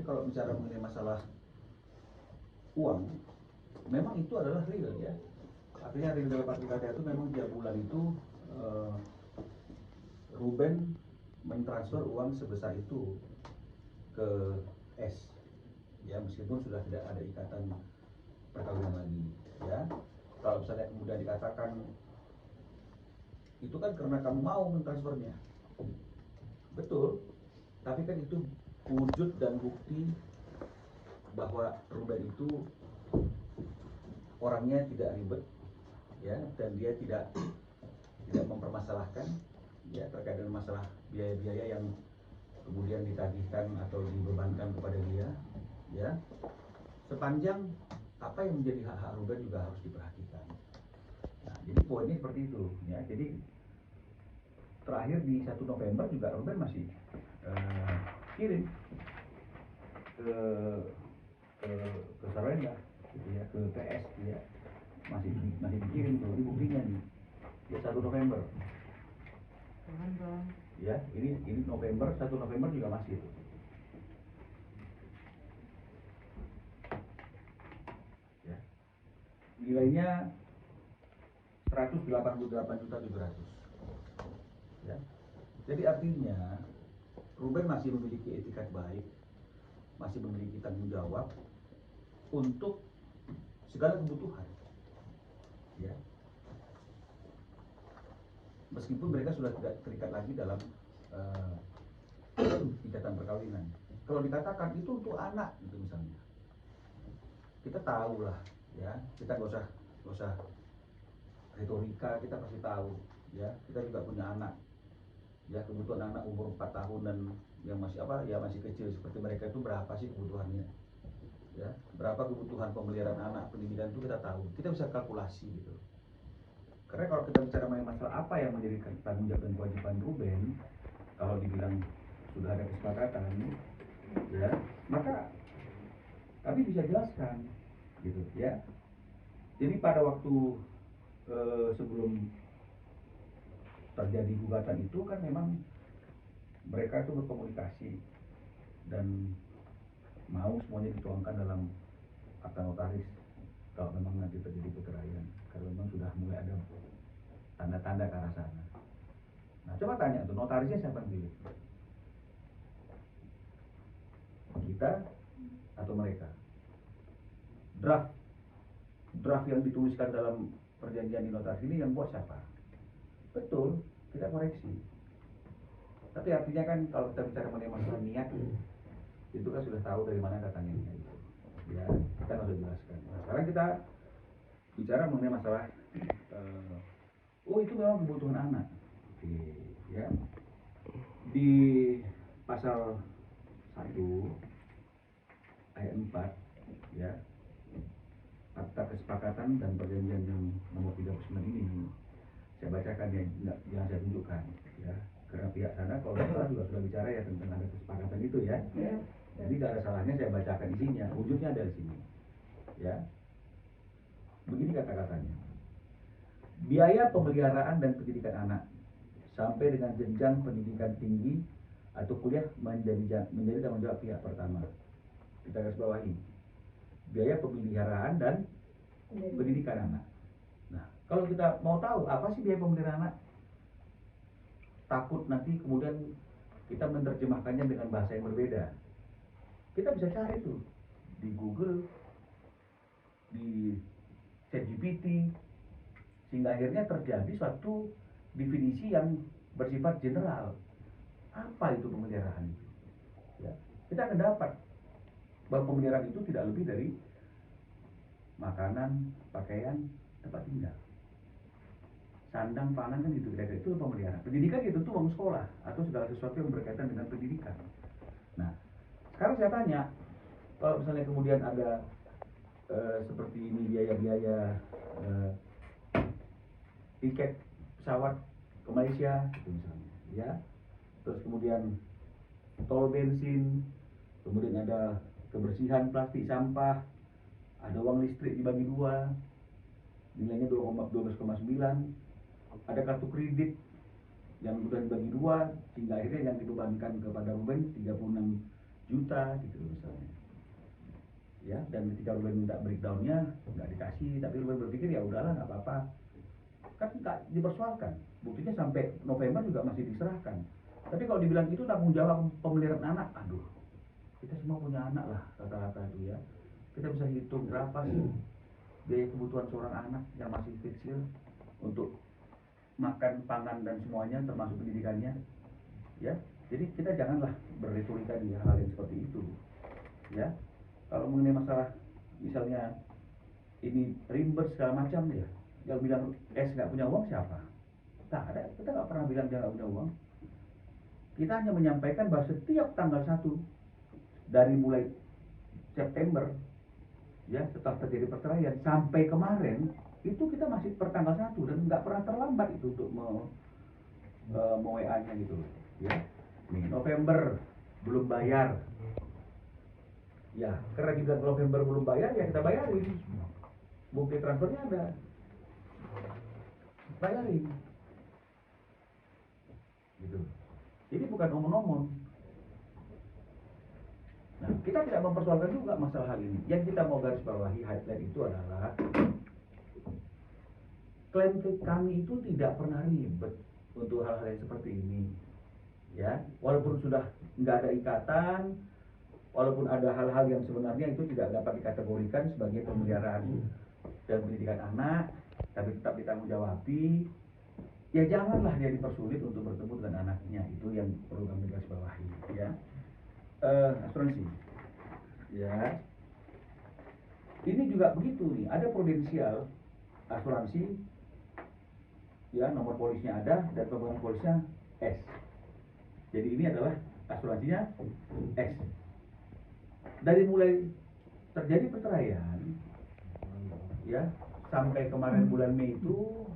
Tapi kalau bicara mengenai masalah uang, memang itu adalah real ya. Artinya real dalam arti kata itu memang tiap bulan itu Ruben mentransfer uang sebesar itu ke S, ya meskipun sudah tidak ada ikatan perkawinan lagi, ya. Kalau misalnya kemudian dikatakan itu kan karena kamu mau mentransfernya, betul, tapi kan itu wujud dan bukti bahwa Ruben itu orangnya tidak ribet, ya, dan dia tidak mempermasalahkan, ya, terkait dengan masalah biaya-biaya yang kemudian ditagihkan atau dibebankan kepada dia, ya, sepanjang apa yang menjadi hak-hak Ruben juga harus diperhatikan. Nah, jadi poinnya seperti itu, ya. Jadi terakhir di 1 November juga Ruben masih kirim ke Sarenda, gitu ya, ke PS, ya, masih dikirim tuh, ini buktinya nih, ya 1 November. Ya, ini November, 1 November juga masih itu. Ya. Nilainya 188.700.000. Ya. Jadi artinya Ruben masih memiliki etikat baik, masih memiliki tanggung jawab untuk segala kebutuhan. Ya. Meskipun mereka sudah tidak terikat lagi dalam ikatan perkawinan. Kalau dikatakan itu untuk anak, gitu misalnya, kita tahu lah, ya, kita nggak usah retorika, kita pasti tahu, ya, kita juga punya anak, ya, kebutuhan anak umur 4 tahun dan yang masih masih kecil seperti mereka itu berapa sih kebutuhannya, ya, berapa kebutuhan pemeliharaan anak, pendidikan itu kita tahu, kita bisa kalkulasi gitu. Karena kalau kita bicara mengenai masalah apa yang menjadi tanggung jawab dan kewajiban Ruben, kalau dibilang sudah ada kesepakatan, ya, maka kami bisa jelaskan, gitu, ya. Jadi pada waktu sebelum terjadi gugatan itu kan memang mereka itu berkomunikasi dan mau semuanya dituangkan dalam akta notaris kalau memang nanti terjadi perceraian, kalau memang sudah mulai ada tanda-tanda ke arah sana. Nah, coba tanya tuh, notarisnya siapa yang pilih? Kita atau mereka? Draft yang dituliskan dalam perjanjian di notaris ini yang buat siapa? Betul, kita koreksi. Tapi artinya kan kalau kita bicara mengenai masalah niat, itu kan sudah tahu dari mana datangnya niat itu. Ya, kita harus jelaskan. Nah, sekarang kita bicara mengenai masalah itu memang kebutuhan anak. Oke, ya. Di pasal 1 ayat 4, ya, akta kesepakatan dan perjanjian yang nomor 39 ini saya bacakan ya, yang saya tunjukkan, ya, karena pihak sana kalau salah juga sudah bicara ya tentang ada kesepakatan itu, ya. Jadi tidak ada salahnya saya bacakan isinya, wujudnya ada di sini, ya. Begini kata-katanya: biaya pemeliharaan dan pendidikan anak sampai dengan jenjang pendidikan tinggi atau kuliah menjadi tanggung jawab pihak pertama. Kita garis bawahi, biaya pemeliharaan dan pendidikan anak. Nah, kalau kita mau tahu apa sih biaya pemeliharaan anak, takut nanti kemudian kita menerjemahkannya dengan bahasa yang berbeda. Kita bisa cari tuh di Google, di ChatGPT, sehingga akhirnya terjadi suatu definisi yang bersifat general. Apa itu pemeliharaan itu? Ya, kita akan dapat bahwa pemeliharaan itu tidak lebih dari makanan, pakaian, tempat tinggal, sandang, pangan, kan gitu kira-kira, itu pemeliharaan. Pendidikan itu tuh uang sekolah atau segala sesuatu yang berkaitan dengan pendidikan. Nah, sekarang saya tanya, kalau misalnya kemudian ada seperti ini biaya-biaya tiket pesawat ke Malaysia, gitu misalnya, ya, terus kemudian tol bensin, kemudian ada kebersihan plastik sampah, ada uang listrik dibagi 2, nilainya 12,9, ada kartu kredit yang sudah dibagi 2, sehingga akhirnya yang dibebankan kepada Ruben juta gitu misalnya. Ya, dan ketika Ruben minta breakdownnya nggak dikasih, tapi Ruben berpikir ya udahlah nggak apa-apa, kan nggak dipersoalkan, buktinya sampai November juga masih diserahkan. Tapi kalau dibilang itu tanggung jawab pemeliharaan anak, aduh, kita semua punya anak lah rata-rata itu ya, kita bisa hitung berapa sih biaya kebutuhan seorang anak yang masih kecil untuk makan, pangan dan semuanya termasuk pendidikannya, ya. Jadi kita janganlah berretorika di hal-hal yang seperti itu, ya. Kalau mengenai masalah misalnya ini reimburse segala macam ya, yang bilang nggak punya uang siapa? Tak ada, kita nggak pernah bilang dia nggak punya uang. Kita hanya menyampaikan bahwa setiap tanggal 1 dari mulai September, ya setelah terjadi perceraian sampai kemarin itu kita masih per tanggal 1 dan nggak pernah terlambat itu untuk WA-nya gitu, ya. Nih November belum bayar. Ya, karena dibilang November belum bayar, ya kita bayarin. Bukti transfernya ada. Bayarin. Gitu. Ini bukan omong-omong. Nah, kita tidak mempersoalkan juga masalah hal ini. Yang kita mau garis bawahi highlight itu adalah klaim kami itu tidak pernah ribet untuk hal-hal yang seperti ini. Ya, walaupun sudah nggak ada ikatan, walaupun ada hal-hal yang sebenarnya itu tidak dapat dikategorikan sebagai pemeliharaan dan pendidikan anak, tapi tetap ditanggung-jawabi, ya janganlah dia dipersulit untuk bertemu dengan anaknya. Itu yang perlu kami garis bawahi, ya. Asuransi, ya. Ini juga begitu nih, ada prudensial asuransi, ya, nomor polisnya ada dan pemegang polisnya S. Jadi ini adalah asuransinya X. Dari mulai terjadi perceraian, ya, sampai kemarin bulan Mei itu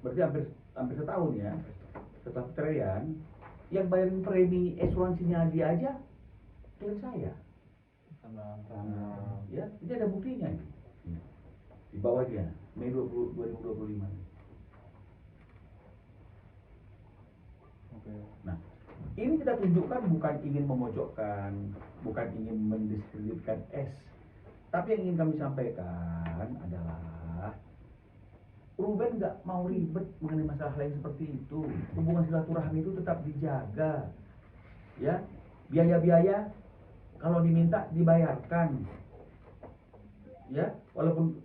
berarti hampir setahun ya setelah perceraian, yang bayarin premi asuransinya dia aja klien saya. Ya, ini ada buktinya di bawahnya Mei 2025. Nah, ini kita tunjukkan bukan ingin memojokkan, bukan ingin mendiskreditkan S, tapi yang ingin kami sampaikan adalah Ruben nggak mau ribet mengenai masalah lain seperti itu. Hubungan silaturahmi itu tetap dijaga, ya. Biaya-biaya kalau diminta dibayarkan, ya. Walaupun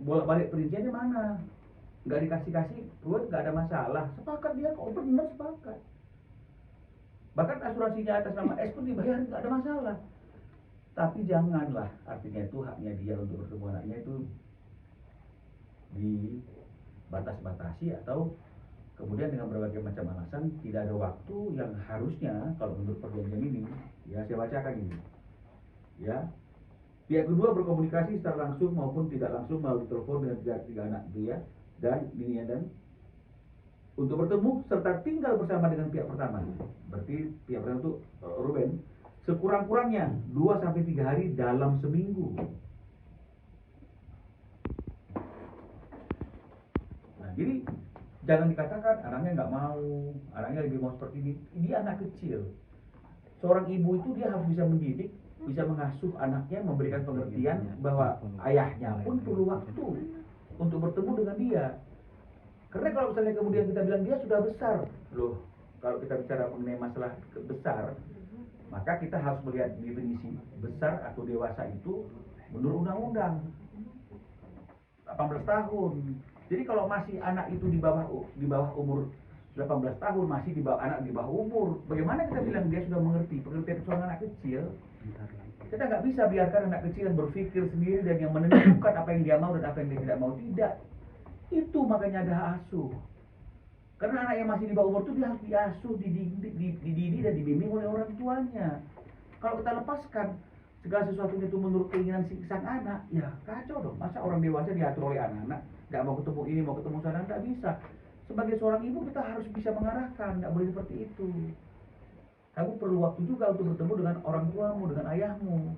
bolak-balik perinciannya mana nggak dikasih-kasih, Ruben nggak ada masalah. Sepakat dia, kok benar sepakat. Bahkan asuransinya atas nama S pun dibayar, nggak ada masalah. Tapi janganlah, artinya itu haknya dia untuk bertemu anaknya itu dibatas-batasi atau kemudian dengan berbagai macam alasan tidak ada waktu yang harusnya kalau menurut perjanjian ini, ya saya bacakan ini, ya. Pihak kedua berkomunikasi secara langsung maupun tidak langsung melalui telepon dengan pihak tiga anak dia dan bininya dan untuk bertemu serta tinggal bersama dengan pihak pertama. Berarti pihak pertama itu Ruben sekurang-kurangnya 2-3 hari dalam seminggu. Nah, jadi jangan dikatakan anaknya nggak mau, anaknya lebih mau seperti ini. Dia anak kecil. Seorang ibu itu dia harus bisa mendidik, bisa mengasuh anaknya, memberikan pengertian bahwa ayahnya pun perlu waktu untuk bertemu dengan dia. Karena kalau misalnya kemudian kita bilang dia sudah besar, loh, kalau kita bicara mengenai masalah besar, maka kita harus melihat definisi besar atau dewasa itu menurut undang-undang 18 tahun. Jadi kalau masih anak itu di bawah umur 18 tahun, masih anak di bawah umur, bagaimana kita bilang dia sudah mengerti pengertian seorang anak kecil? Kita nggak bisa biarkan anak kecil yang berpikir sendiri dan yang menentukan apa yang dia mau dan apa yang dia tidak mau. Tidak. Itu makanya ada asuh. Karena anak yang masih di bawah umur itu dia harus diasuh, dididik dan dibimbing oleh orang tuanya. Kalau kita lepaskan segala sesuatunya itu menurut keinginan sang anak, ya kacau dong. Masa orang dewasa diatur oleh anak-anak, nggak mau ketemu ini, mau ketemu sana, nggak bisa. Sebagai seorang ibu kita harus bisa mengarahkan, nggak boleh seperti itu. Kamu perlu waktu juga untuk bertemu dengan orang tuamu, dengan ayahmu.